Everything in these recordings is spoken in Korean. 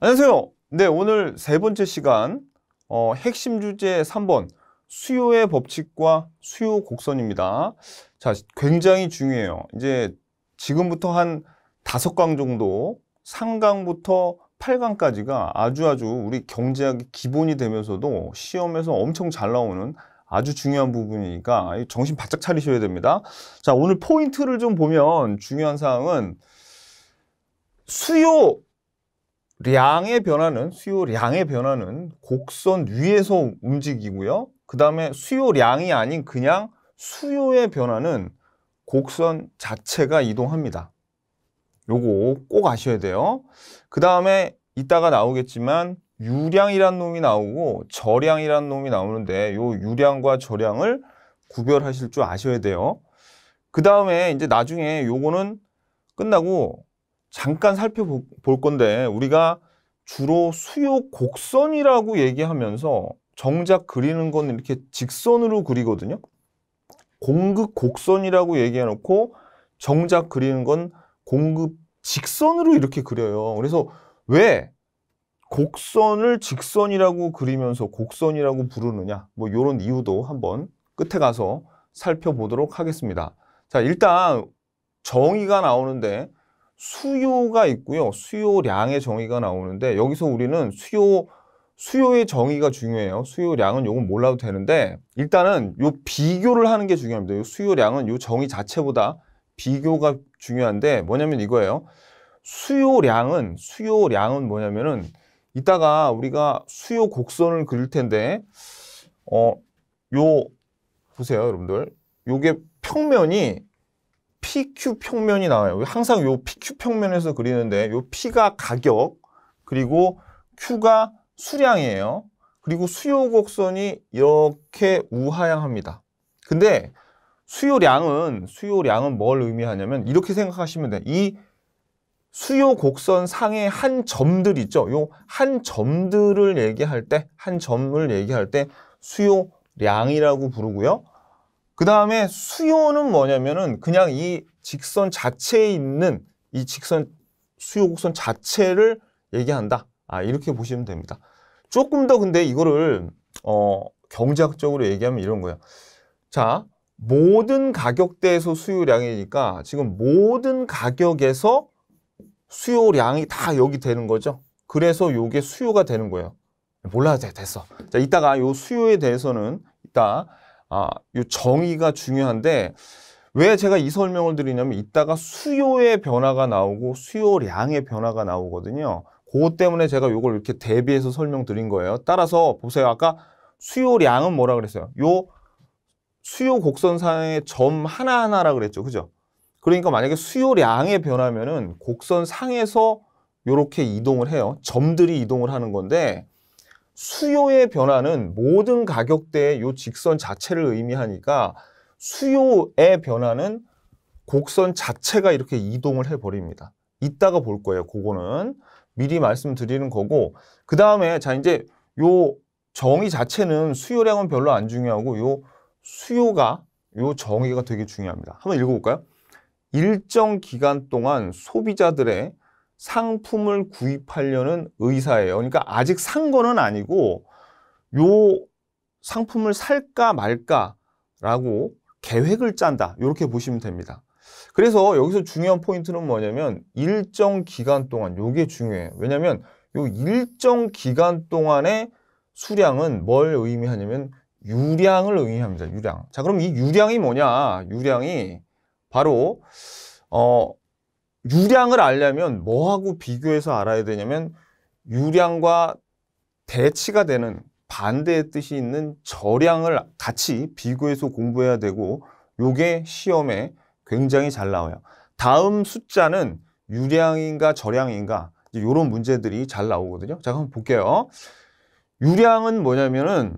안녕하세요. 네, 오늘 세 번째 시간 핵심 주제 3번 수요의 법칙과 수요 곡선입니다. 자, 굉장히 중요해요. 이제 지금부터 한 5강 정도 3강부터 8강까지가 아주 우리 경제학의 기본이 되면서도 시험에서 엄청 잘 나오는 아주 중요한 부분이니까 정신 바짝 차리셔야 됩니다. 자, 오늘 포인트를 좀 보면 중요한 사항은 수요량의 변화는 곡선 위에서 움직이고요. 그 다음에 수요량이 아닌 그냥 수요의 변화는 곡선 자체가 이동합니다. 요거 꼭 아셔야 돼요. 그 다음에 이따가 나오겠지만 유량이란 놈이 나오고 저량이란 놈이 나오는데 요 유량과 저량을 구별하실 줄 아셔야 돼요. 그 다음에 이제 나중에 요거는 끝나고 잠깐 살펴볼 건데 우리가 주로 수요 곡선이라고 얘기하면서 정작 그리는 건 이렇게 직선으로 그리거든요. 공급 곡선이라고 얘기해놓고 정작 그리는 건 공급 직선으로 이렇게 그려요. 그래서 왜 곡선을 직선이라고 그리면서 곡선이라고 부르느냐, 뭐 이런 이유도 한번 끝에 가서 살펴보도록 하겠습니다. 자, 일단 정의가 나오는데 수요가 있고요. 수요량의 정의가 나오는데 여기서 우리는 수요의 정의가 중요해요. 수요량은 요건 몰라도 되는데 일단은 요 비교를 하는 게 중요합니다. 요 수요량은 요 정의 자체보다 비교가 중요한데 뭐냐면 이거예요. 수요량은 뭐냐면은 이따가 우리가 수요 곡선을 그릴 텐데 요 보세요, 여러분들. 요게 평면이 PQ 평면이 나와요. 항상 요 PQ 평면에서 그리는데 요 P가 가격, 그리고 Q가 수량이에요. 그리고 수요 곡선이 이렇게 우하향합니다. 근데 수요량은 뭘 의미하냐면 이렇게 생각하시면 돼요. 이 수요 곡선 상의 한 점들 있죠. 요 한 점들을 얘기할 때, 한 점을 얘기할 때 수요량이라고 부르고요. 그 다음에 수요는 뭐냐면은 그냥 이 직선 자체에 있는 이 직선 수요 곡선 자체를 얘기한다. 이렇게 보시면 됩니다. 조금 더 근데 이거를 경제학적으로 얘기하면 이런 거예요. 자, 모든 가격대에서 수요량이니까 지금 모든 가격에서 수요량이 다 여기 되는 거죠. 그래서 요게 수요가 되는 거예요. 몰라도 돼, 됐어. 자, 이따가 요 수요에 대해서는 이따 요 정의가 중요한데 왜 제가 이 설명을 드리냐면 이따가 수요의 변화가 나오고 수요량의 변화가 나오거든요. 그것 때문에 제가 요걸 이렇게 대비해서 설명드린 거예요. 따라서 보세요. 아까 수요량은 뭐라 그랬어요? 요 수요 곡선상의 점 하나하나라 그랬죠. 그죠? 그러니까 만약에 수요량의 변화면은 곡선 상에서 요렇게 이동을 해요. 점들이 이동을 하는 건데 수요의 변화는 모든 가격대의 요 직선 자체를 의미하니까 수요의 변화는 곡선 자체가 이렇게 이동을 해버립니다. 이따가 볼 거예요. 그거는 미리 말씀드리는 거고 그 다음에 자 이제 요 정의 자체는 수요량은 별로 안 중요하고 요 수요가 요 정의가 되게 중요합니다. 한번 읽어볼까요? 일정 기간 동안 소비자들의 상품을 구입하려는 의사예요. 그러니까 아직 산 거는 아니고 요 상품을 살까 말까라고 계획을 짠다. 이렇게 보시면 됩니다. 그래서 여기서 중요한 포인트는 뭐냐면 일정 기간 동안 요게 중요해요. 왜냐하면 요 일정 기간 동안의 수량은 뭘 의미하냐면 유량을 의미합니다. 유량. 자, 그럼 이 유량이 뭐냐? 유량이 바로 유량을 알려면 뭐하고 비교해서 알아야 되냐면 유량과 대치가 되는 반대의 뜻이 있는 저량을 같이 비교해서 공부해야 되고 요게 시험에 굉장히 잘 나와요. 다음 숫자는 유량인가 저량인가 이런 문제들이 잘 나오거든요. 자, 한번 볼게요. 유량은 뭐냐면은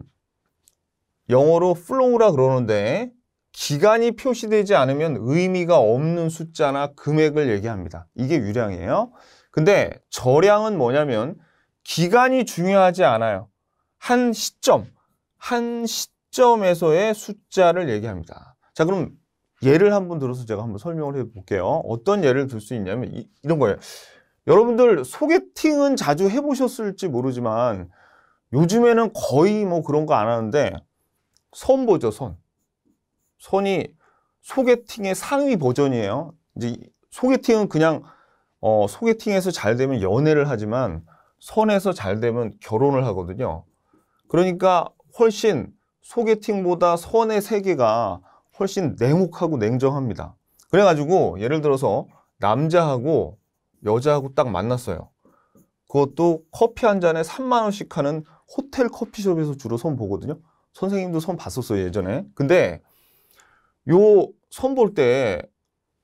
영어로 flow라 그러는데 기간이 표시되지 않으면 의미가 없는 숫자나 금액을 얘기합니다. 이게 유량이에요. 근데 저량은 뭐냐면 기간이 중요하지 않아요. 한 시점에서의 숫자를 얘기합니다. 자, 그럼 예를 한번 들어서 제가 한번 설명을 해볼게요. 어떤 예를 들 수 있냐면 이런 거예요. 여러분들 소개팅은 자주 해보셨을지 모르지만 요즘에는 거의 뭐 그런 거 안 하는데 선 보죠, 선. 선이 소개팅의 상위 버전이에요. 이제 소개팅은 그냥 소개팅에서 잘 되면 연애를 하지만 선에서 잘 되면 결혼을 하거든요. 그러니까 훨씬 소개팅보다 선의 세계가 훨씬 냉혹하고 냉정합니다. 그래가지고 예를 들어서 남자하고 여자하고 딱 만났어요. 그것도 커피 한 잔에 3만 원씩 하는 호텔 커피숍에서 주로 선 보거든요. 선생님도 선 봤었어요, 예전에. 근데 요 선 볼 때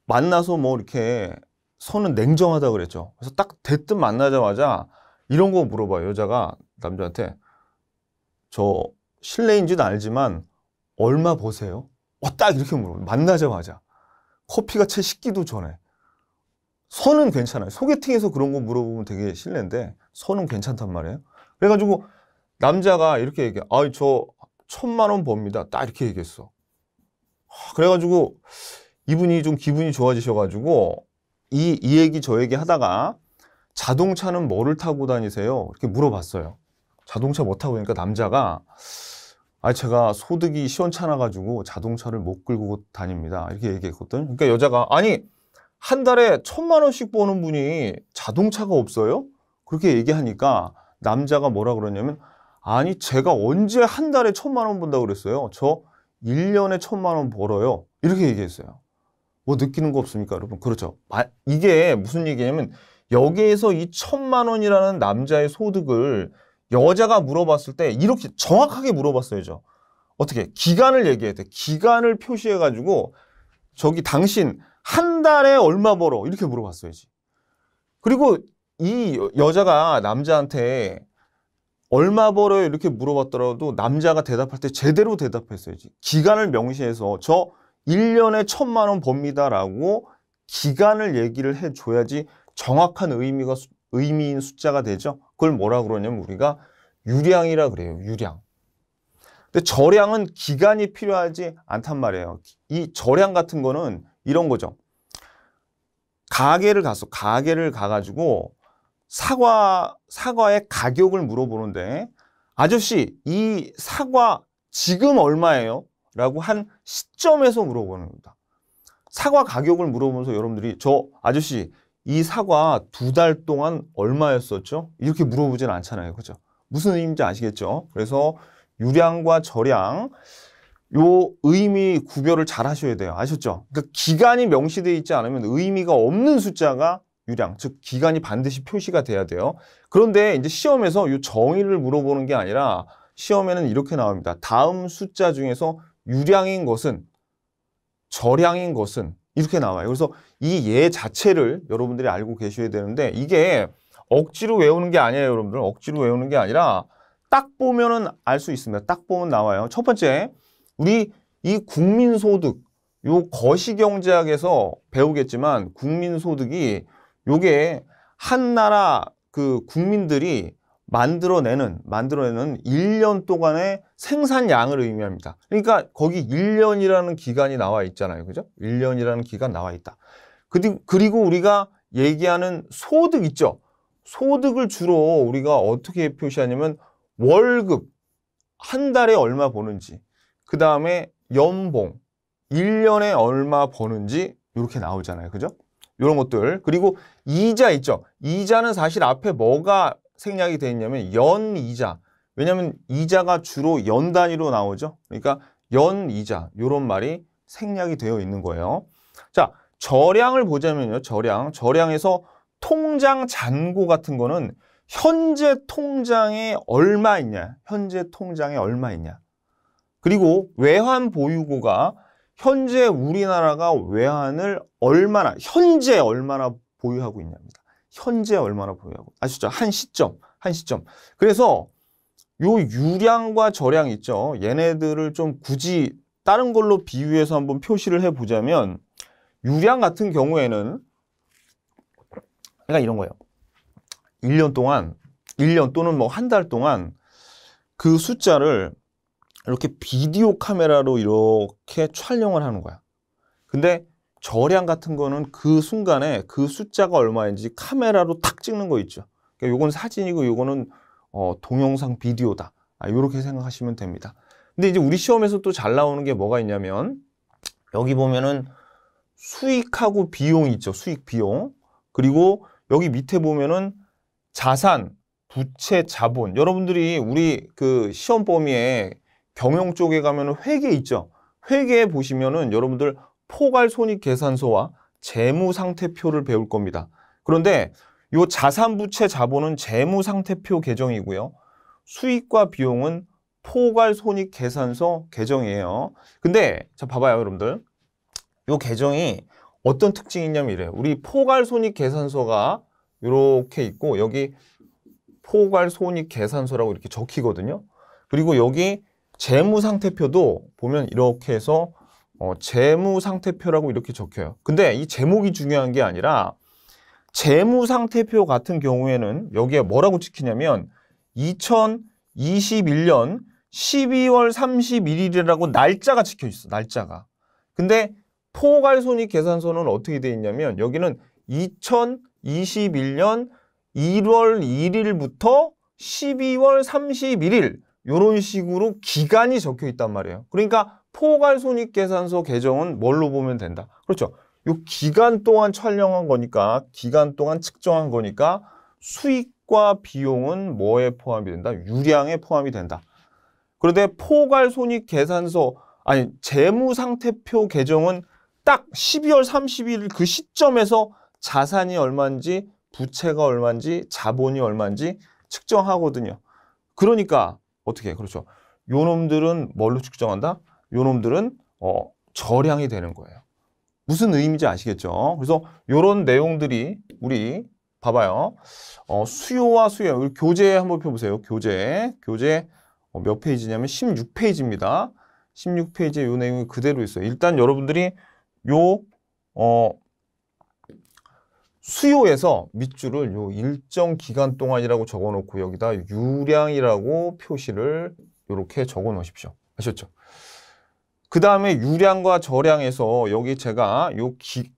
만나서 뭐 이렇게 선은 냉정하다 그랬죠. 그래서 딱 대뜸 만나자마자 이런 거 물어봐요. 여자가 남자한테 저 실례인지는 알지만 얼마 버세요? 딱 이렇게 물어봐요. 만나자마자. 커피가 채 식기도 전에. 선은 괜찮아요. 소개팅에서 그런 거 물어보면 되게 실례인데 선은 괜찮단 말이에요. 그래가지고 남자가 이렇게 얘기해. 저 1,000만 원 법니다. 딱 이렇게 얘기했어. 그래가지고 이분이 좀 기분이 좋아지셔가지고 이 얘기 저 얘기 하다가 자동차는 뭐를 타고 다니세요? 이렇게 물어봤어요. 자동차 뭐 타고 다니까 남자가 제가 소득이 시원찮아가지고 자동차를 못 끌고 다닙니다. 이렇게 얘기했거든. 그러니까 여자가 아니 한 달에 1,000만 원씩 버는 분이 자동차가 없어요? 그렇게 얘기하니까 남자가 뭐라 그러냐면 아니 제가 언제 한 달에 1,000만 원 번다고 그랬어요? 저 1년에 1,000만 원 벌어요. 이렇게 얘기했어요. 뭐 느끼는 거 없습니까, 여러분? 그렇죠. 이게 무슨 얘기냐면 여기에서 이 1,000만 원이라는 남자의 소득을 여자가 물어봤을 때 이렇게 정확하게 물어봤어야죠. 어떻게? 기간을 얘기해야 돼. 기간을 표시해가지고 저기 당신 한 달에 얼마 벌어? 이렇게 물어봤어야지. 그리고 이 여자가 남자한테 얼마 벌어요? 이렇게 물어봤더라도 남자가 대답할 때 제대로 대답했어야지. 기간을 명시해서 저 1년에 1,000만 원 법니다라고 기간을 얘기를 해줘야지 정확한 의미인 숫자가 되죠. 그걸 뭐라 그러냐면 우리가 유량이라 그래요. 유량. 근데 저량은 기간이 필요하지 않단 말이에요. 이 저량 같은 거는 이런 거죠. 가게를 가가지고 사과의 가격을 물어보는데 아저씨 이 사과 지금 얼마예요? 라고 한 시점에서 물어보는 겁니다. 사과 가격을 물어보면서 여러분들이 저 아저씨 이 사과 2달 동안 얼마였었죠? 이렇게 물어보진 않잖아요. 그죠? 무슨 의미인지 아시겠죠? 그래서 유량과 저량 요 의미 구별을 잘 하셔야 돼요. 아셨죠? 그러니까 기간이 명시되어 있지 않으면 의미가 없는 숫자가 유량, 즉 기간이 반드시 표시가 돼야 돼요. 그런데 이제 시험에서 이 정의를 물어보는 게 아니라 시험에는 이렇게 나옵니다. 다음 숫자 중에서 유량인 것은 저량인 것은 이렇게 나와요. 그래서 이 예 자체를 여러분들이 알고 계셔야 되는데 이게 억지로 외우는 게 아니에요, 여러분들. 억지로 외우는 게 아니라 딱 보면은 알 수 있습니다. 딱 보면 나와요. 첫 번째, 우리 이 국민소득, 요 거시경제학에서 배우겠지만 국민소득이 요게 한 나라 그 국민들이 만들어내는 1년 동안의 생산량을 의미합니다. 그러니까 거기 1년이라는 기간이 나와 있잖아요. 그죠? 1년이라는 기간 나와 있다. 그리고 우리가 얘기하는 소득 있죠? 소득을 주로 우리가 어떻게 표시하냐면 월급, 한 달에 얼마 버는지, 그 다음에 연봉, 1년에 얼마 버는지 이렇게 나오잖아요. 그죠? 이런 것들. 그리고 이자 있죠? 이자는 사실 앞에 뭐가 생략이 되어 있냐면 연이자. 왜냐하면 이자가 주로 연 단위로 나오죠. 그러니까 연이자 이런 말이 생략이 되어 있는 거예요. 자, 저량을 보자면요. 저량에서 통장 잔고 같은 거는 현재 통장에 얼마 있냐. 현재 통장에 얼마 있냐. 그리고 외환 보유고가 현재 우리나라가 외환을 현재 얼마나 보유하고 있냐입니다. 현재 얼마나 보유하고. 아시죠? 한 시점. 그래서 요 유량과 저량 있죠. 얘네들을 좀 굳이 다른 걸로 비유해서 한번 표시를 해보자면 유량 같은 경우에는 그러니까 이런 거예요. 1년 또는 뭐 한 달 동안 그 숫자를 이렇게 비디오 카메라로 이렇게 촬영을 하는 거야. 근데 저량 같은 거는 그 순간에 그 숫자가 얼마인지 카메라로 탁 찍는 거 있죠. 그러니까 요건 사진이고 요거는 동영상 비디오다. 요렇게 생각하시면 됩니다. 근데 이제 우리 시험에서 또 잘 나오는 게 뭐가 있냐면 여기 보면은 수익하고 비용이 있죠. 수익, 비용. 그리고 여기 밑에 보면은 자산, 부채, 자본. 여러분들이 우리 그 시험 범위에 경영 쪽에 가면은 회계 있죠. 회계에 보시면은 여러분들 포괄손익계산서와 재무상태표를 배울 겁니다. 그런데 이 자산, 부채, 자본은 재무상태표 계정이고요. 수익과 비용은 포괄손익계산서 계정이에요. 근데 자 봐봐요, 여러분들. 이 계정이 어떤 특징이 있냐면 이래요. 우리 포괄손익계산서가 이렇게 있고 여기 포괄손익계산서라고 이렇게 적히거든요. 그리고 여기 재무상태표도 보면 이렇게 해서 재무상태표라고 이렇게 적혀요. 근데 이 제목이 중요한 게 아니라 재무상태표 같은 경우에는 여기에 뭐라고 찍히냐면 2021년 12월 31일이라고 날짜가 찍혀 있어. 날짜가. 근데 포괄손익계산서는 어떻게 돼 있냐면 여기는 2021년 1월 1일부터 12월 31일 이런 식으로 기간이 적혀 있단 말이에요. 그러니까 포괄손익계산서 계정은 뭘로 보면 된다. 그렇죠. 이 기간 동안 촬영한 거니까 기간 동안 측정한 거니까 수익과 비용은 뭐에 포함이 된다? 유량에 포함이 된다. 그런데 포괄손익계산서 아니 재무상태표 계정은 딱 12월 31일 그 시점에서 자산이 얼마인지 부채가 얼마인지 자본이 얼마인지 측정하거든요. 그러니까 어떻게 그렇죠. 요 놈들은 뭘로 측정한다? 요 놈들은 저량이 되는 거예요. 무슨 의미인지 아시겠죠? 그래서 요런 내용들이 우리 봐봐요. 수요와 수요. 우리 교재 한번 펴보세요. 교재 몇 페이지냐면 16페이지입니다. 16페이지에 요 내용이 그대로 있어요. 일단 여러분들이 요 수요에서 밑줄을 요 일정 기간 동안이라고 적어 놓고 여기다 유량이라고 표시를 이렇게 적어 놓으십시오. 아셨죠? 그 다음에 유량과 저량에서 여기 제가 요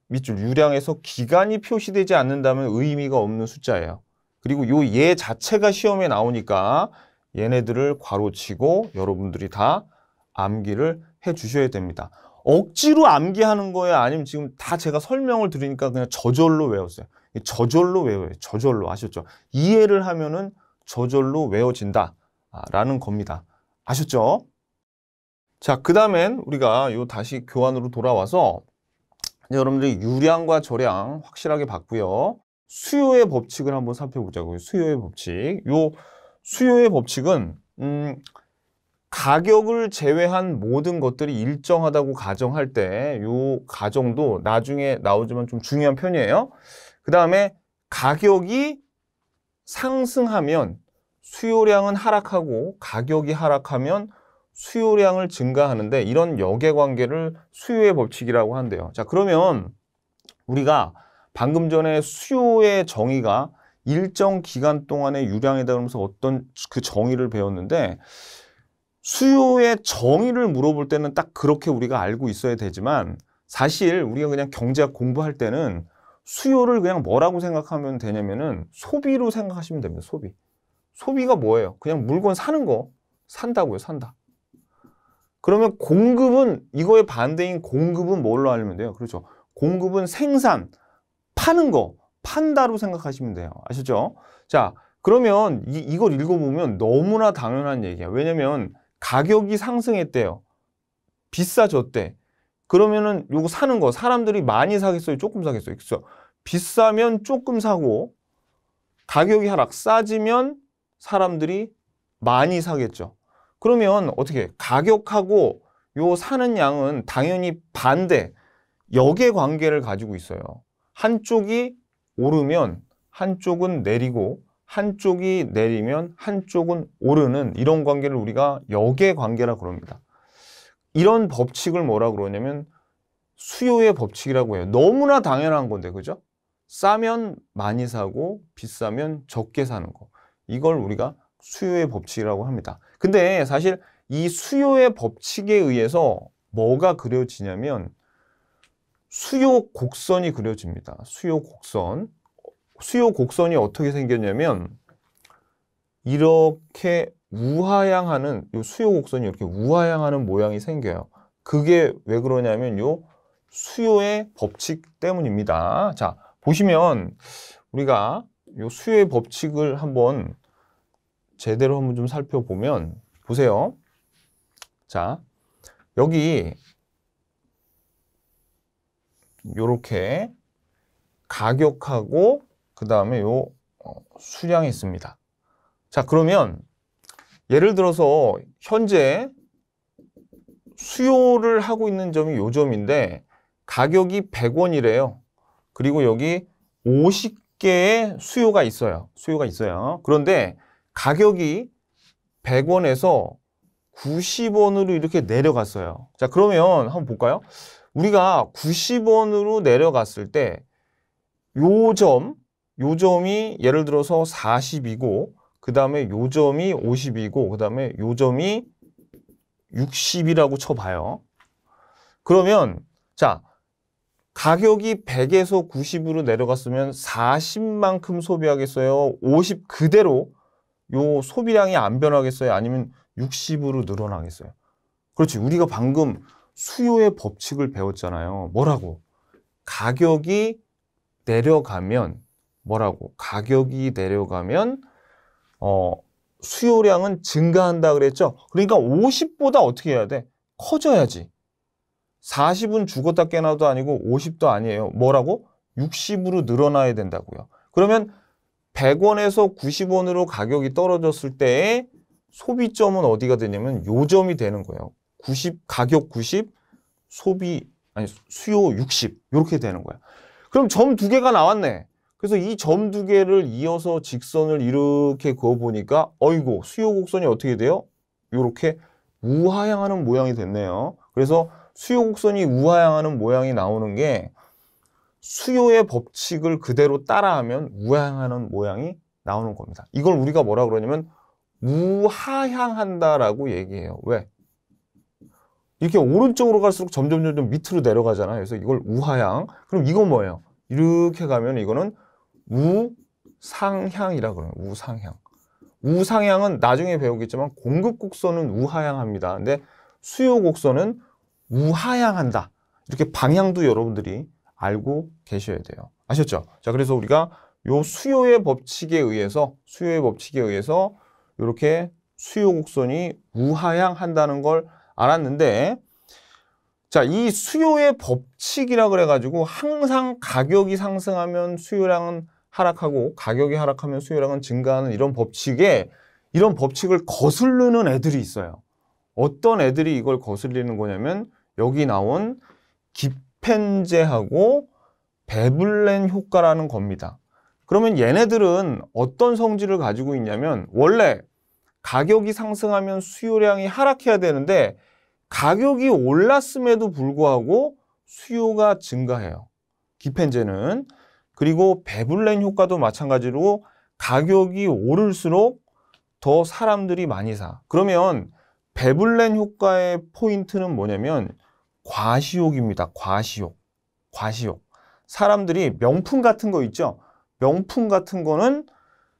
밑줄 유량에서 기간이 표시되지 않는다면 의미가 없는 숫자예요. 그리고 요 얘 자체가 시험에 나오니까 얘네들을 괄호치고 여러분들이 다 암기를 해 주셔야 됩니다. 억지로 암기하는 거예요? 아니면 지금 다 제가 설명을 드리니까 그냥 저절로 외웠어요? 저절로 외워요. 저절로. 아셨죠? 이해를 하면은 저절로 외워진다 라는 겁니다. 아셨죠? 자, 그 다음엔 우리가 요 다시 교환으로 돌아와서 여러분들이 유량과 저량 확실하게 봤고요. 수요의 법칙을 한번 살펴보자고요. 수요의 법칙. 요 수요의 법칙은 가격을 제외한 모든 것들이 일정하다고 가정할 때 요 가정도 나중에 나오지만 좀 중요한 편이에요. 그 다음에 가격이 상승하면 수요량은 하락하고 가격이 하락하면 수요량을 증가하는데 이런 역의관계를 수요의 법칙이라고 한대요. 자, 그러면 우리가 방금 전에 수요의 정의가 일정 기간 동안의 유량이다 그러면서 어떤 그 정의를 배웠는데 수요의 정의를 물어볼 때는 딱 그렇게 우리가 알고 있어야 되지만 사실 우리가 그냥 경제학 공부할 때는 수요를 그냥 뭐라고 생각하면 되냐면은 소비로 생각하시면 됩니다. 소비. 소비가 뭐예요? 그냥 물건 사는 거. 산다고요. 산다. 그러면 공급은 이거의 반대인 공급은 뭘로 알면 돼요? 그렇죠. 공급은 생산, 파는 거, 판다로 생각하시면 돼요. 아시죠? 자, 그러면 이걸 읽어보면 너무나 당연한 얘기야. 왜냐면 가격이 상승했대요. 비싸졌대. 그러면은 요거 사는 거 사람들이 많이 사겠어요? 조금 사겠어요? 그렇죠? 비싸면 조금 사고 가격이 하락, 싸지면 사람들이 많이 사겠죠. 그러면 어떻게 가격하고 요 사는 양은 당연히 반대, 역의 관계를 가지고 있어요. 한쪽이 오르면 한쪽은 내리고 한쪽이 내리면 한쪽은 오르는 이런 관계를 우리가 역의 관계라 그럽니다. 이런 법칙을 뭐라 그러냐면 수요의 법칙이라고 해요. 너무나 당연한 건데, 그죠? 싸면 많이 사고 비싸면 적게 사는 거. 이걸 우리가 수요의 법칙이라고 합니다. 근데 사실 이 수요의 법칙에 의해서 뭐가 그려지냐면 수요 곡선이 그려집니다. 수요 곡선. 수요 곡선이 어떻게 생겼냐면 이렇게 우하향하는 요 수요 곡선이 이렇게 우하향하는 모양이 생겨요. 그게 왜 그러냐면 요 수요의 법칙 때문입니다. 자, 보시면 우리가 요 수요의 법칙을 한번 제대로 한번 좀 살펴보면 보세요. 자, 여기 요렇게 가격하고 그 다음에 요 수량이 있습니다. 자, 그러면 예를 들어서 현재 수요를 하고 있는 점이 요 점인데 가격이 100원이래요. 그리고 여기 50개의 수요가 있어요. 그런데 가격이 100원에서 90원으로 이렇게 내려갔어요. 자, 그러면 한번 볼까요? 우리가 90원으로 내려갔을 때 요 점이 예를 들어서 40이고 그 다음에 요 점이 50이고 그 다음에 요 점이 60이라고 쳐봐요. 그러면 자, 가격이 100에서 90으로 내려갔으면 40만큼 소비하겠어요? 50 그대로 요 소비량이 안 변하겠어요? 아니면 60으로 늘어나겠어요? 그렇지. 우리가 방금 수요의 법칙을 배웠잖아요. 뭐라고? 가격이 내려가면 뭐라고? 가격이 내려가면 수요량은 증가한다 그랬죠? 그러니까 50보다 어떻게 해야 돼? 커져야지. 40은 죽었다 깨나도 아니고 50도 아니에요. 뭐라고? 60으로 늘어나야 된다고요. 그러면 100원에서 90원으로 가격이 떨어졌을 때의 소비점은 어디가 되냐면 요 점이 되는 거예요. 90, 가격 90, 수요 60 이렇게 되는 거야. 그럼 점 두 개가 나왔네. 그래서 이 점 두 개를 이어서 직선을 이렇게 그어보니까 어이구 수요 곡선이 어떻게 돼요? 이렇게 우하향하는 모양이 됐네요. 그래서 수요 곡선이 우하향하는 모양이 나오는 게 수요의 법칙을 그대로 따라하면 우하향하는 모양이 나오는 겁니다. 이걸 우리가 뭐라 그러냐면 우하향한다라고 얘기해요. 왜? 이렇게 오른쪽으로 갈수록 점점 밑으로 내려가잖아요. 그래서 이걸 우하향. 그럼 이건 뭐예요? 이렇게 가면 이거는 우상향이라 그래요. 우상향. 우상향은 나중에 배우겠지만 공급 곡선은 우하향합니다. 근데 수요 곡선은 우하향한다. 이렇게 방향도 여러분들이 알고 계셔야 돼요. 아셨죠? 자, 그래서 우리가 요 수요의 법칙에 의해서 이렇게 수요 곡선이 우하향한다는 걸 알았는데, 자, 이 수요의 법칙이라 그래가지고 항상 가격이 상승하면 수요량은 하락하고 가격이 하락하면 수요량은 증가하는 이런 법칙을 거스르는 애들이 있어요. 어떤 애들이 이걸 거슬리는 거냐면 여기 나온 기펜제하고 베블렌 효과라는 겁니다. 그러면 얘네들은 어떤 성질을 가지고 있냐면 원래 가격이 상승하면 수요량이 하락해야 되는데 가격이 올랐음에도 불구하고 수요가 증가해요. 기펜제는. 그리고 베블렌 효과도 마찬가지로 가격이 오를수록 더 사람들이 많이 사. 그러면 베블렌 효과의 포인트는 뭐냐면 과시욕입니다. 과시욕. 사람들이 명품 같은 거 있죠? 명품 같은 거는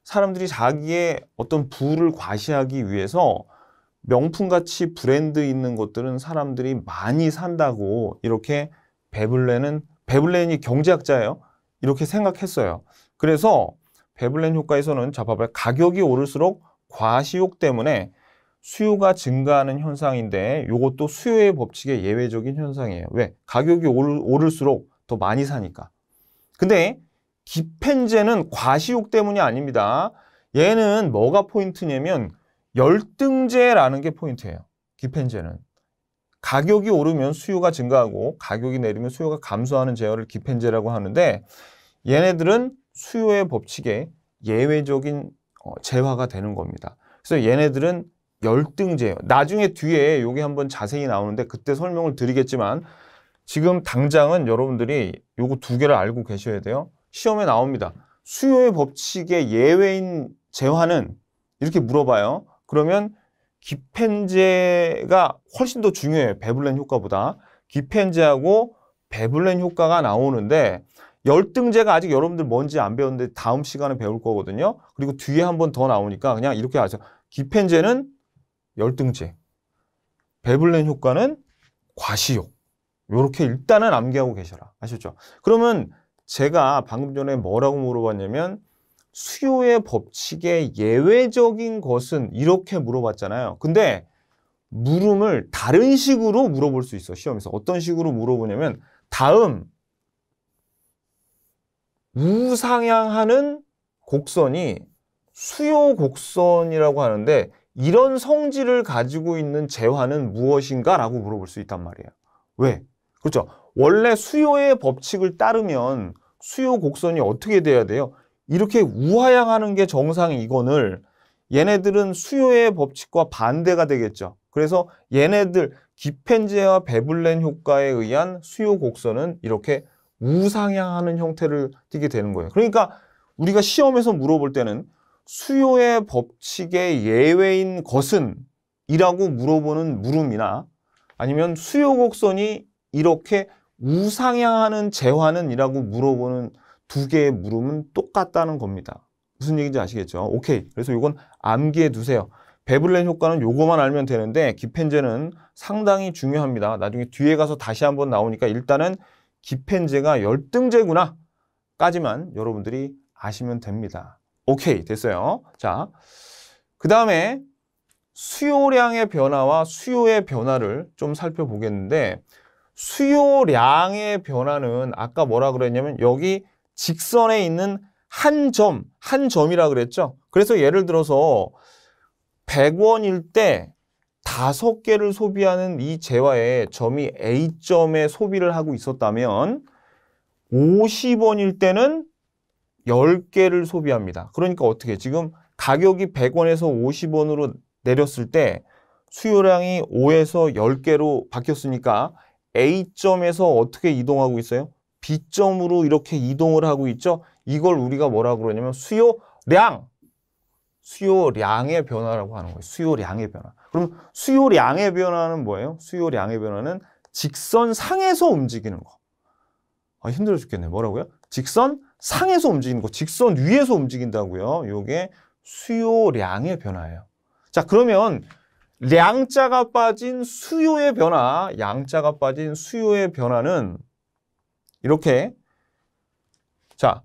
사람들이 자기의 어떤 부를 과시하기 위해서 명품같이 브랜드 있는 것들은 사람들이 많이 산다고 이렇게 베블렌이 경제학자예요. 이렇게 생각했어요. 그래서 베블렌 효과에서는 자, 봐봐요. 가격이 오를수록 과시욕 때문에 수요가 증가하는 현상인데 이것도 수요의 법칙의 예외적인 현상이에요. 왜? 가격이 오를수록 더 많이 사니까. 근데 기펜제는 과시욕 때문이 아닙니다. 얘는 뭐가 포인트냐면 열등제라는 게 포인트예요. 기펜제는. 가격이 오르면 수요가 증가하고 가격이 내리면 수요가 감소하는 제어를 기펜제라고 하는데 얘네들은 수요의 법칙에 예외적인 제화가 되는 겁니다. 그래서 얘네들은 열등제예요. 나중에 뒤에 요게 한번 자세히 나오는데 그때 설명을 드리겠지만 지금 당장은 여러분들이 요거 두 개를 알고 계셔야 돼요. 시험에 나옵니다. 수요의 법칙의 예외인 제화는 이렇게 물어봐요. 그러면 기펜제가 훨씬 더 중요해요. 베블렌 효과보다. 기펜제하고 베블렌 효과가 나오는데 열등제가 아직 여러분들 뭔지 안 배웠는데 다음 시간에 배울 거거든요. 그리고 뒤에 한 번 더 나오니까 그냥 이렇게 하세요. 기펜제는 열등제, 베블렌 효과는 과시욕. 요렇게 일단은 암기하고 계셔라. 아셨죠? 그러면 제가 방금 전에 뭐라고 물어봤냐면 수요의 법칙의 예외적인 것은 이렇게 물어봤잖아요. 근데 물음을 다른 식으로 물어볼 수 있어, 시험에서. 어떤 식으로 물어보냐면 다음 우상향하는 곡선이 수요 곡선이라고 하는데 이런 성질을 가지고 있는 재화는 무엇인가? 라고 물어볼 수 있단 말이에요. 왜? 그렇죠. 원래 수요의 법칙을 따르면 수요 곡선이 어떻게 돼야 돼요? 이렇게 우하향하는 게 정상이거늘 얘네들은 수요의 법칙과 반대가 되겠죠. 그래서 얘네들 기펜제와 베블렌 효과에 의한 수요 곡선은 이렇게 우상향하는 형태를 띠게 되는 거예요. 그러니까 우리가 시험에서 물어볼 때는 수요의 법칙의 예외인 것은 이라고 물어보는 물음이나 아니면 수요 곡선이 이렇게 우상향하는 재화는 이라고 물어보는 두 개의 물음은 똑같다는 겁니다. 무슨 얘기인지 아시겠죠? 오케이. 그래서 이건 암기해 두세요. 베블렌 효과는 요거만 알면 되는데 기펜제는 상당히 중요합니다. 나중에 뒤에 가서 다시 한번 나오니까 일단은 기펜제가 열등제구나 까지만 여러분들이 아시면 됩니다. 오케이, 됐어요. 자, 그 다음에 수요량의 변화와 수요의 변화를 좀 살펴보겠는데 수요량의 변화는 아까 뭐라 그랬냐면 여기 직선에 있는 한 점이라 그랬죠. 그래서 예를 들어서 100원일 때 5개를 소비하는 이 재화의 점이 A점에 소비를 하고 있었다면 50원일 때는 10개를 소비합니다. 그러니까 어떻게 지금 가격이 100원에서 50원으로 내렸을 때 수요량이 5에서 10개로 바뀌었으니까 A점에서 어떻게 이동하고 있어요? B점으로 이렇게 이동을 하고 있죠. 이걸 우리가 뭐라고 그러냐면 수요량의 변화라고 하는 거예요. 수요량의 변화. 그럼 수요량의 변화는 뭐예요? 수요량의 변화는 직선상에서 움직이는 거. 힘들어 죽겠네. 뭐라고요? 직선상에서 움직이는 거. 직선 위에서 움직인다고요. 이게 수요량의 변화예요. 자, 그러면 량자가 빠진 수요의 변화, 양자가 빠진 수요의 변화는 이렇게 자,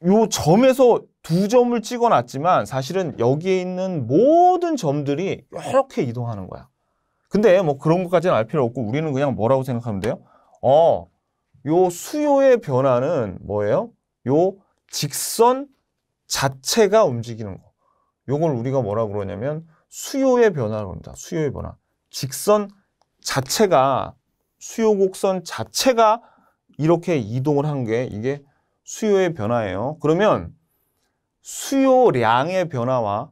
요 점에서 두 점을 찍어놨지만 사실은 여기에 있는 모든 점들이 이렇게 이동하는 거야. 근데 뭐 그런 것까지는 알 필요 없고 우리는 그냥 뭐라고 생각하면 돼요? 요 수요의 변화는 뭐예요? 요 직선 자체가 움직이는 거. 요걸 우리가 뭐라고 그러냐면 수요의 변화라고 합니다. 수요의 변화. 직선 자체가 수요 곡선 자체가 이렇게 이동을 한 게 이게 수요의 변화예요. 그러면 수요량의 변화와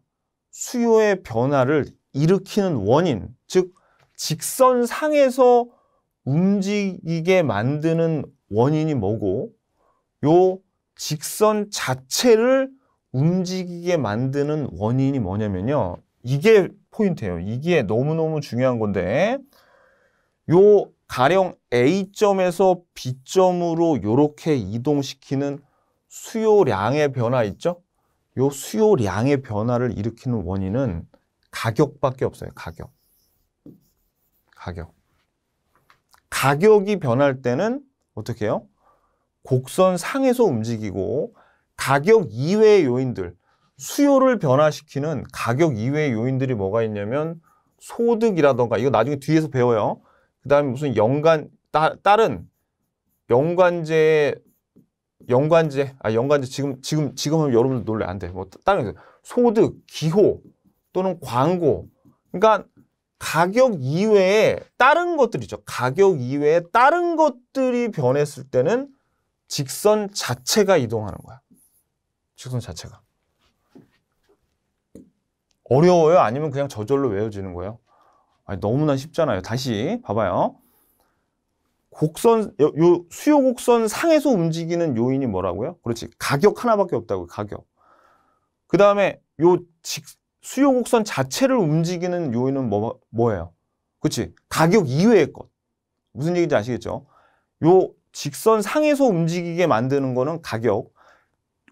수요의 변화를 일으키는 원인, 즉 직선상에서 움직이게 만드는 원인이 뭐고 요 직선 자체를 움직이게 만드는 원인이 뭐냐면요. 이게 포인트예요. 이게 너무너무 중요한 건데 요 가령 A점에서 B점으로 이렇게 이동시키는 수요량의 변화 있죠? 요 수요량의 변화를 일으키는 원인은 가격밖에 없어요. 가격이 변할 때는 어떻게 해요? 곡선 상에서 움직이고 가격 이외의 요인들, 수요를 변화시키는 가격 이외의 요인들이 뭐가 있냐면 소득이라던가 이거 나중에 뒤에서 배워요. 그 다음에 무슨 다른 연관제 지금 하면 여러분들 놀래 안 돼. 뭐 다른 소득, 기호 또는 광고. 그러니까 가격 이외에 다른 것들이죠. 가격 이외에 다른 것들이 변했을 때는 직선 자체가 이동하는 거야. 직선 자체가. 어려워요? 아니면 그냥 저절로 외워지는 거예요? 아니, 너무나 쉽잖아요. 다시 봐봐요. 요 수요 곡선 상에서 움직이는 요인이 뭐라고요? 그렇지. 가격 하나밖에 없다고요. 가격. 그 다음에 요 수요 곡선 자체를 움직이는 요인은 뭐예요? 그렇지. 가격 이외의 것. 무슨 얘기인지 아시겠죠? 요 직선 상에서 움직이게 만드는 거는 가격,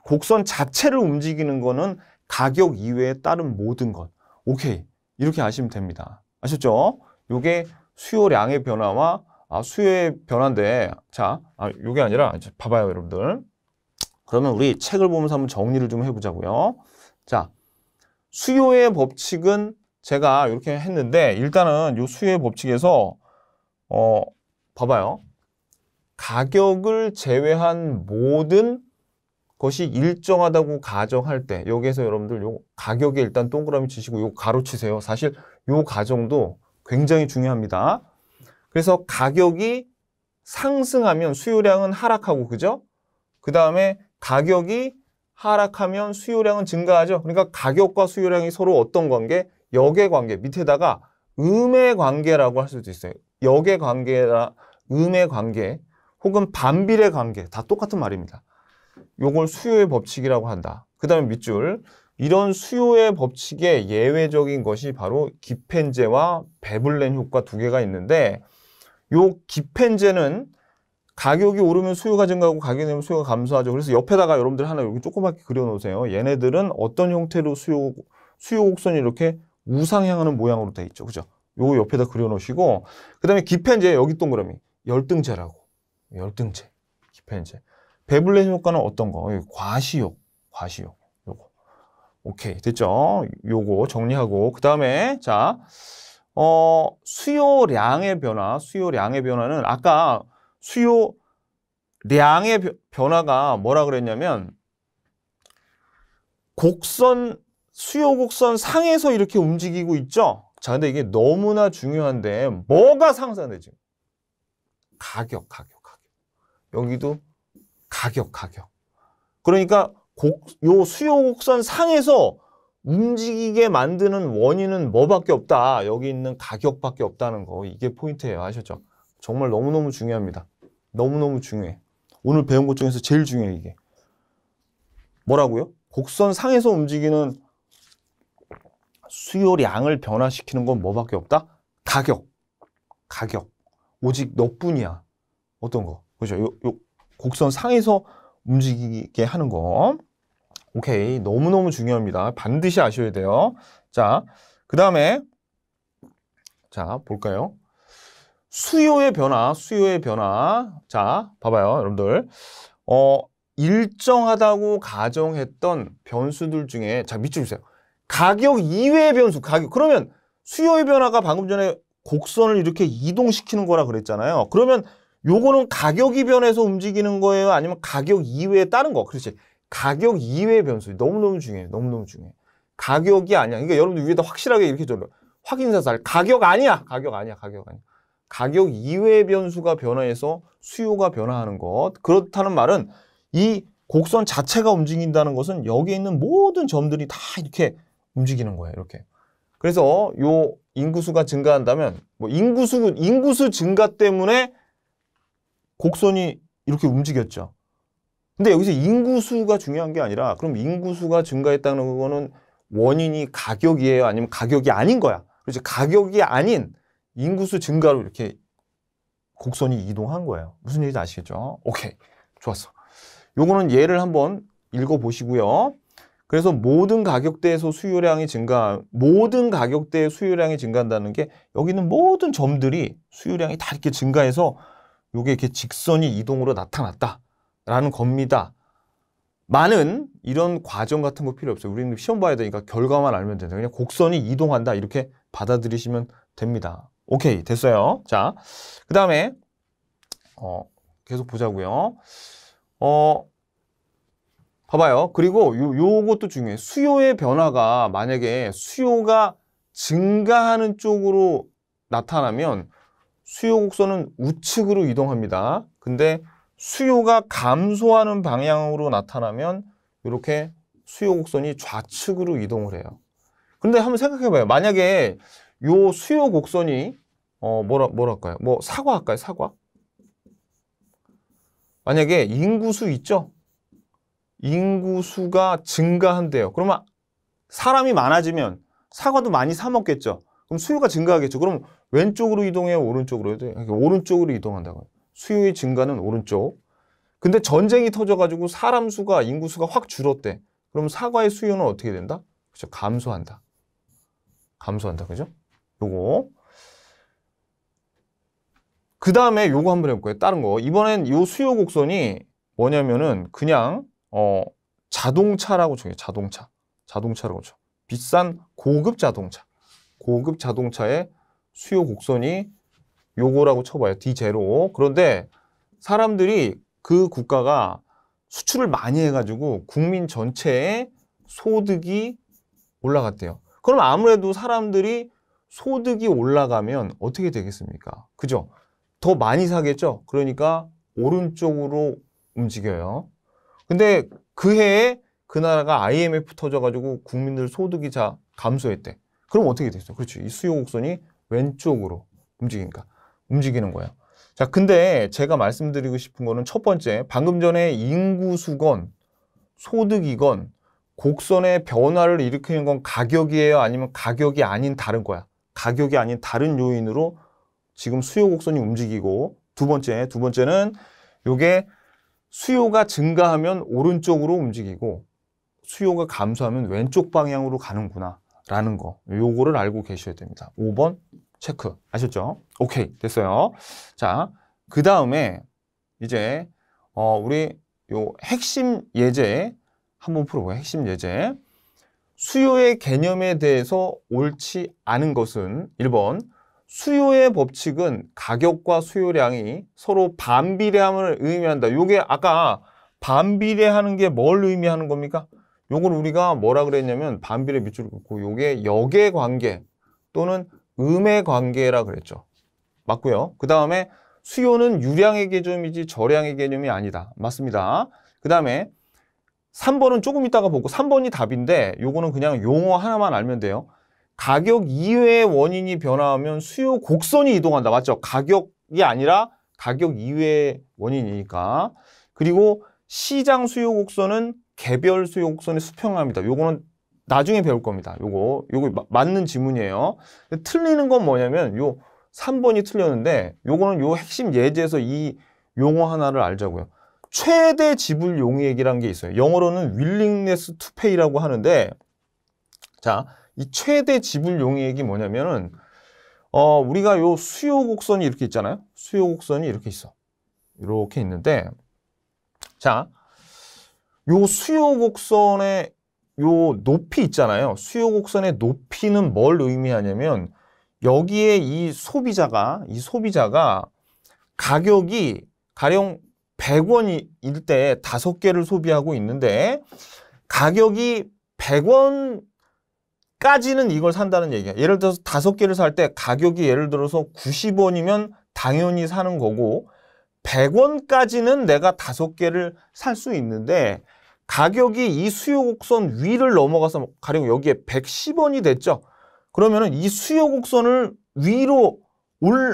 곡선 자체를 움직이는 거는 가격 이외에 다른 모든 것. 오케이. 이렇게 아시면 됩니다. 아셨죠? 요게 수요량의 변화와 수요의 변화인데, 자, 요게 아니라, 이제 봐봐요, 여러분들. 그러면 우리 책을 보면서 한번 정리를 좀 해보자고요. 자, 수요의 법칙은 제가 이렇게 했는데, 일단은 요 수요의 법칙에서, 봐봐요. 가격을 제외한 모든 것이 일정하다고 가정할 때, 여기에서 여러분들 요 가격에 일단 동그라미 치시고 요 가로 치세요. 사실 요 가정도 굉장히 중요합니다. 그래서 가격이 상승하면 수요량은 하락하고, 그죠? 그 다음에 가격이 하락하면 수요량은 증가하죠. 그러니까 가격과 수요량이 서로 어떤 관계? 역의 관계. 밑에다가 음의 관계라고 할 수도 있어요. 역의 관계라, 음의 관계, 혹은 반비례 관계. 다 똑같은 말입니다. 요걸 수요의 법칙이라고 한다. 그 다음에 밑줄. 이런 수요의 법칙의 예외적인 것이 바로 기펜제와 베블렌 효과 두 개가 있는데, 요 기펜제는 가격이 오르면 수요가 증가하고 가격이 내리면 수요가 감소하죠. 그래서 옆에다가 여러분들 하나 여기 조그맣게 그려놓으세요. 얘네들은 어떤 형태로 수요 곡선이 이렇게 우상향하는 모양으로 돼 있죠. 그죠? 요거 옆에다 그려놓으시고, 그 다음에 기펜제, 여기 동그라미. 열등제라고. 열등제. 기펜제. 베블렌 효과는 어떤 거? 과시욕. 과시욕. 요거. 오케이. 됐죠? 요거 정리하고. 그 다음에, 자, 수요량의 변화. 수요량의 변화는 아까 수요량의 변화가 뭐라 그랬냐면, 수요 곡선 상에서 이렇게 움직이고 있죠? 자, 근데 이게 너무나 중요한데, 뭐가 상승되지? 가격. 여기도 가격. 그러니까 요 수요 곡선 상에서 움직이게 만드는 원인은 뭐밖에 없다. 여기 있는 가격밖에 없다는 거. 이게 포인트예요. 아셨죠? 정말 너무너무 중요합니다. 너무너무 중요해. 오늘 배운 것 중에서 제일 중요해, 이게. 뭐라고요? 곡선 상에서 움직이는 수요량을 변화시키는 건 뭐밖에 없다? 가격. 오직 너뿐이야. 어떤 거? 그죠? 요 곡선 상에서 움직이게 하는 거. 오케이. 너무너무 중요합니다. 반드시 아셔야 돼요. 자, 그 다음에, 자, 볼까요? 수요의 변화. 자, 봐봐요, 여러분들. 일정하다고 가정했던 변수들 중에, 자, 밑줄 주세요. 가격 이외의 변수, 그러면 수요의 변화가 방금 전에 곡선을 이렇게 이동시키는 거라 그랬잖아요. 그러면 요거는 가격이 변해서 움직이는 거예요? 아니면 가격 이외에 다른 거? 그렇지. 가격 이외의 변수. 너무너무 중요해. 너무너무 중요해. 가격이 아니야. 그러니까 여러분들 위에다 확실하게 이렇게 적어요. 확인사살. 가격 아니야. 가격 이외의 변수가 변화해서 수요가 변화하는 것. 그렇다는 말은 이 곡선 자체가 움직인다는 것은 여기에 있는 모든 점들이 다 이렇게 움직이는 거예요. 이렇게. 그래서 요 인구수가 증가한다면 뭐 인구수 증가 때문에 곡선이 이렇게 움직였죠. 근데 여기서 인구수가 중요한 게 아니라 그럼 인구수가 증가했다는 거는 원인이 가격이에요? 아니면 가격이 아닌 거야? 그렇지. 가격이 아닌 인구수 증가로 이렇게 곡선이 이동한 거예요. 무슨 얘기인지 아시겠죠? 오케이. 좋았어. 요거는 예를 한번 읽어보시고요. 그래서 모든 가격대의 수요량이 증가한다는 게 여기 있는 모든 점들이 수요량이 다 이렇게 증가해서 요게 이렇게 직선이 이동으로 나타났다라는 겁니다. 많은 이런 과정 같은 거 필요 없어요. 우리는 시험 봐야 되니까 결과만 알면 된다. 그냥 곡선이 이동한다 이렇게 받아들이시면 됩니다. 오케이, 됐어요. 자, 그 다음에 계속 보자고요. 봐봐요. 그리고 요것도 중요해요. 수요의 변화가 만약에 수요가 증가하는 쪽으로 나타나면 수요 곡선은 우측으로 이동합니다. 근데 수요가 감소하는 방향으로 나타나면 이렇게 수요 곡선이 좌측으로 이동을 해요. 근데 한번 생각해봐요. 만약에 요 수요 곡선이 뭐랄까요? 뭐 사과 할까요? 사과? 만약에 인구수 있죠? 인구수가 증가한대요. 그러면 사람이 많아지면 사과도 많이 사 먹겠죠. 그럼 수요가 증가하겠죠. 그럼 왼쪽으로 이동해요? 오른쪽으로 해도 돼요? 오른쪽으로 이동한다고요. 수요의 증가는 오른쪽. 근데 전쟁이 터져가지고 사람 수가, 인구 수가 확 줄었대. 그럼 사과의 수요는 어떻게 된다? 그죠? 감소한다. 감소한다. 그죠? 요거. 그 다음에 요거 한번 해볼까요? 다른 거. 이번엔 요 수요 곡선이 뭐냐면은 그냥, 자동차라고 쳐요. 자동차. 자동차라고 쳐. 비싼 고급 자동차. 고급 자동차의 수요 곡선이 요거라고 쳐봐요. D0. 그런데 사람들이 그 국가가 수출을 많이 해가지고 국민 전체의 소득이 올라갔대요. 그럼 아무래도 사람들이 소득이 올라가면 어떻게 되겠습니까? 그죠? 더 많이 사겠죠? 그러니까 오른쪽으로 움직여요. 근데 그 해에 그 나라가 IMF 터져가지고 국민들 소득이 감소했대. 그럼 어떻게 됐어? 그렇죠. 이 수요 곡선이 왼쪽으로 움직이는 거예요. 자, 근데 제가 말씀드리고 싶은 거는 첫 번째, 방금 전에 인구수건, 소득이건, 곡선의 변화를 일으키는 건 가격이에요? 아니면 가격이 아닌 다른 거야? 가격이 아닌 다른 요인으로 지금 수요 곡선이 움직이고, 두 번째는 요게 수요가 증가하면 오른쪽으로 움직이고, 수요가 감소하면 왼쪽 방향으로 가는구나 라는 거, 요거를 알고 계셔야 됩니다. 5번 체크. 아셨죠? 오케이, 됐어요. 자, 그 다음에 이제 우리 요 핵심 예제 한번 풀어봐요. 핵심 예제. 수요의 개념에 대해서 옳지 않은 것은 1번, 수요의 법칙은 가격과 수요량이 서로 반비례함을 의미한다. 요게 아까 반비례하는 게 뭘 의미하는 겁니까? 요걸 우리가 뭐라 그랬냐면 반비례 밑줄을 긋고 요게 역의 관계 또는 음의 관계라 그랬죠. 맞고요. 그 다음에 수요는 유량의 개념이지 저량의 개념이 아니다. 맞습니다. 그 다음에 3번은 조금 이따가 보고 3번이 답인데 요거는 그냥 용어 하나만 알면 돼요. 가격 이외의 원인이 변화하면 수요 곡선이 이동한다. 맞죠? 가격이 아니라 가격 이외의 원인이니까. 그리고 시장 수요 곡선은 개별 수요 곡선의 수평합니다. 요거는 나중에 배울 겁니다. 요거 맞는 지문이에요. 틀리는 건 뭐냐면 요 3번이 틀렸는데 요거는 요 핵심 예제에서 이 용어 하나를 알자고요. 최대 지불 용이액이라는 게 있어요. 영어로는 willingness to pay라고 하는데, 자, 이 최대 지불 용이액이 뭐냐면은 우리가 요 수요 곡선이 이렇게 있잖아요. 수요 곡선이 이렇게 있어. 이렇게 있는데, 자, 요 수요 곡선의 요 높이 있잖아요. 수요 곡선의 높이는 뭘 의미하냐면 여기에 이 소비자가 가격이 가령 100원일 때 5개를 소비하고 있는데 가격이 100원까지는 이걸 산다는 얘기야. 예를 들어서 5개를 살 때 가격이 예를 들어서 90원이면 당연히 사는 거고 100원까지는 내가 5개를 살 수 있는데 가격이 이 수요 곡선 위를 넘어가서 가령 여기에 110원이 됐죠. 그러면은 이 수요 곡선을 위로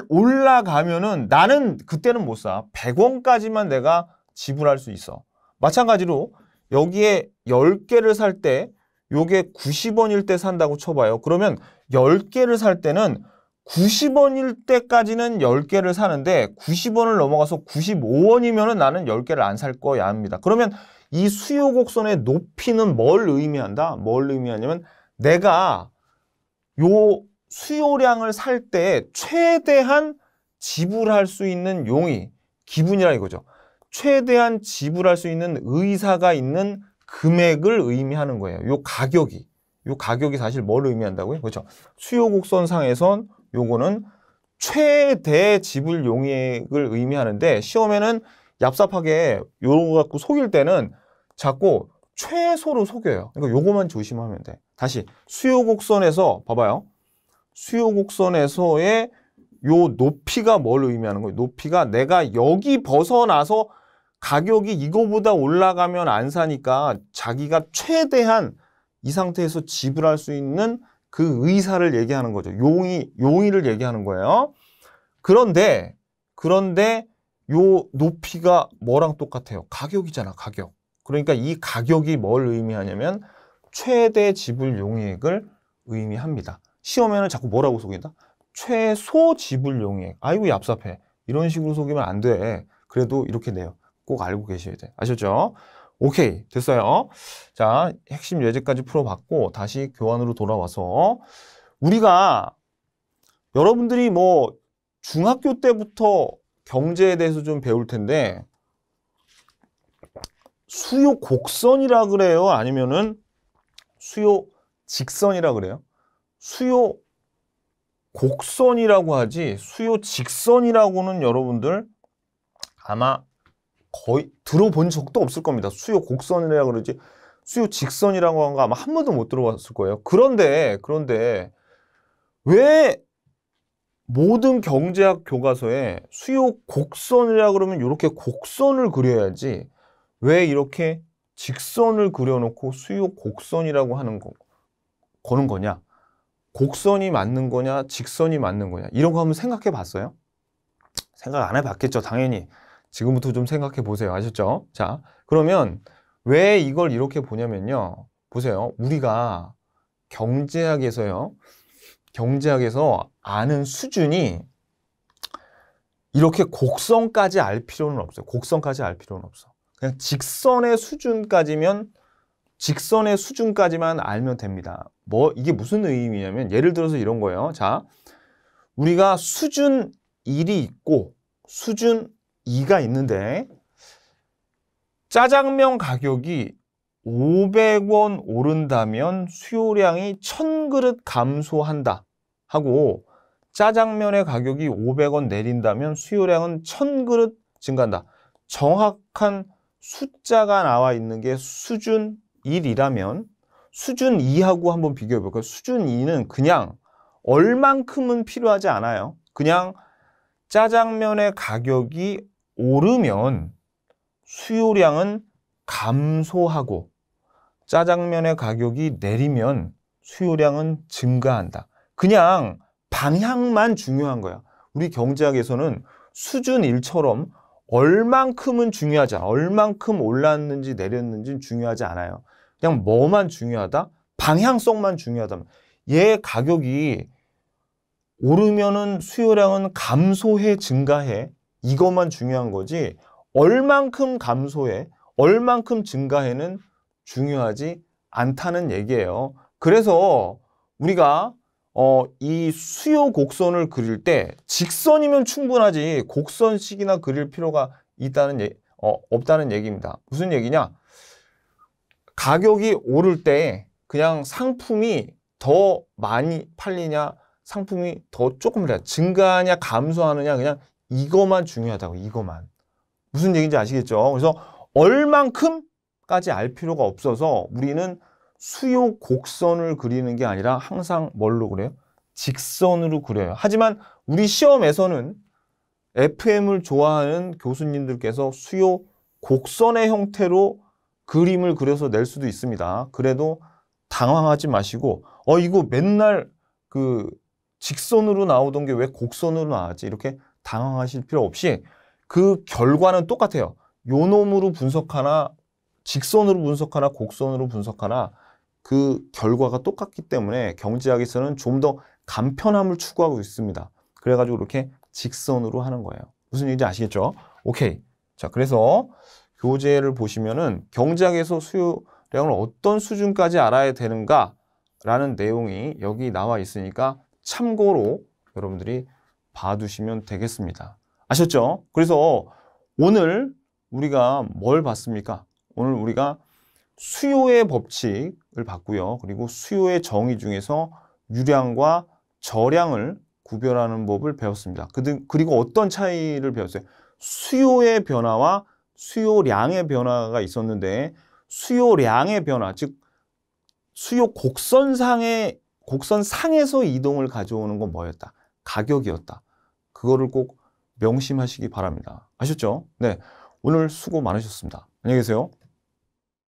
올라가면은 나는 그때는 못 사. 100원까지만 내가 지불할 수 있어. 마찬가지로 여기에 10개를 살 때 요게 90원일 때 산다고 쳐봐요. 그러면 10개를 살 때는 90원일 때까지는 10개를 사는데 90원을 넘어가서 95원이면은 나는 10개를 안 살 거야 합니다. 그러면 이 수요 곡선의 높이는 뭘 의미한다? 뭘 의미하냐면 내가 요 수요량을 살 때 최대한 지불할 수 있는 용의, 기분이라 이거죠. 최대한 지불할 수 있는 의사가 있는 금액을 의미하는 거예요. 요 가격이 사실 뭘 의미한다고요? 그렇죠. 수요 곡선상에선 요거는 최대 지불 용액을 의미하는데 시험에는 얍삽하게 요거 갖고 속일 때는 자꾸 최소로 속여요. 그러니까 요거만 조심하면 돼. 다시 수요 곡선에서 봐봐요. 수요 곡선에서의 요 높이가 뭘 의미하는 거예요? 높이가 내가 여기 벗어나서 가격이 이거보다 올라가면 안 사니까 자기가 최대한 이 상태에서 지불할 수 있는 그 의사를 얘기하는 거죠. 용의를 얘기하는 거예요. 그런데 요 높이가 뭐랑 똑같아요? 가격이잖아, 가격. 그러니까 이 가격이 뭘 의미하냐면 최대 지불 용이액을 의미합니다. 시험에는 자꾸 뭐라고 속인다? 최소 지불용액. 아이고 얍삽해. 이런 식으로 속이면 안 돼. 그래도 이렇게 내요. 꼭 알고 계셔야 돼. 아셨죠? 오케이, 됐어요. 자, 핵심 예제까지 풀어봤고 다시 교환으로 돌아와서 우리가 여러분들이 뭐 중학교 때부터 경제에 대해서 좀 배울 텐데 수요 곡선이라 그래요? 아니면은 수요 직선이라 그래요? 수요 곡선이라고 하지 수요 직선이라고는 여러분들 아마 거의 들어본 적도 없을 겁니다. 수요 곡선이라 그러지 수요 직선이라고 한 거 아마 한 번도 못 들어봤을 거예요. 그런데 왜 모든 경제학 교과서에 수요 곡선이라 그러면 이렇게 곡선을 그려야지 왜 이렇게 직선을 그려놓고 수요 곡선이라고 거는 거냐? 곡선이 맞는 거냐, 직선이 맞는 거냐, 이런 거 한번 생각해 봤어요? 생각 안 해봤겠죠, 당연히. 지금부터 좀 생각해 보세요. 아셨죠? 자, 그러면 왜 이걸 이렇게 보냐면요. 보세요. 우리가 경제학에서 아는 수준이 이렇게 곡선까지 알 필요는 없어요. 곡선까지 알 필요는 없어. 그냥 직선의 수준까지만 알면 됩니다. 이게 무슨 의미냐면 예를 들어서 이런 거예요. 자, 우리가 수준 1이 있고 수준 2가 있는데 짜장면 가격이 500원 오른다면 수요량이 1000그릇 감소한다 하고 짜장면의 가격이 500원 내린다면 수요량은 1000그릇 증가한다. 정확한 숫자가 나와 있는 게 수준 1이라면 수준 2하고 한번 비교해 볼까요? 수준 2는 그냥 얼만큼은 필요하지 않아요. 그냥 짜장면의 가격이 오르면 수요량은 감소하고 짜장면의 가격이 내리면 수요량은 증가한다. 그냥 방향만 중요한 거야. 우리 경제학에서는 수준 1처럼 얼만큼은 중요하지 않아. 얼만큼 올랐는지 내렸는지 중요하지 않아요. 그냥 뭐만 중요하다? 방향성만 중요하다. 얘 가격이 오르면은 수요량은 감소해, 증가해. 이것만 중요한 거지. 얼만큼 감소해, 얼만큼 증가해는 중요하지 않다는 얘기예요. 그래서 우리가 이 수요 곡선을 그릴 때 직선이면 충분하지 곡선식이나 그릴 필요가 없다는 얘기입니다. 무슨 얘기냐? 가격이 오를 때 그냥 상품이 더 많이 팔리냐, 상품이 더 조금 증가하냐, 감소하느냐, 그냥 이것만 중요하다고, 이것만. 무슨 얘기인지 아시겠죠? 그래서 얼만큼까지 알 필요가 없어서 우리는 수요 곡선을 그리는 게 아니라 항상 뭘로 그래요? 직선으로 그려요. 하지만 우리 시험에서는 FM을 좋아하는 교수님들께서 수요 곡선의 형태로 그림을 그려서 낼 수도 있습니다. 그래도 당황하지 마시고 이거 맨날 그 직선으로 나오던 게 왜 곡선으로 나왔지? 이렇게 당황하실 필요 없이 그 결과는 똑같아요. 요놈으로 분석하나 직선으로 분석하나 곡선으로 분석하나 그 결과가 똑같기 때문에 경제학에서는 좀 더 간편함을 추구하고 있습니다. 그래가지고 이렇게 직선으로 하는 거예요. 무슨 얘기인지 아시겠죠? 오케이. 자, 그래서 교재를 보시면은 경제학에서 수요량을 어떤 수준까지 알아야 되는가 라는 내용이 여기 나와 있으니까 참고로 여러분들이 봐두시면 되겠습니다. 아셨죠? 그래서 오늘 우리가 뭘 봤습니까? 오늘 우리가 수요의 법칙을 봤고요. 그리고 수요의 정의 중에서 유량과 저량을 구별하는 법을 배웠습니다. 그리고 어떤 차이를 배웠어요? 수요의 변화와 수요량의 변화가 있었는데 수요량의 변화, 즉 수요 곡선상에서 이동을 가져오는 건 뭐였다? 가격이었다. 그거를 꼭 명심하시기 바랍니다. 아셨죠? 네, 오늘 수고 많으셨습니다. 안녕히 계세요.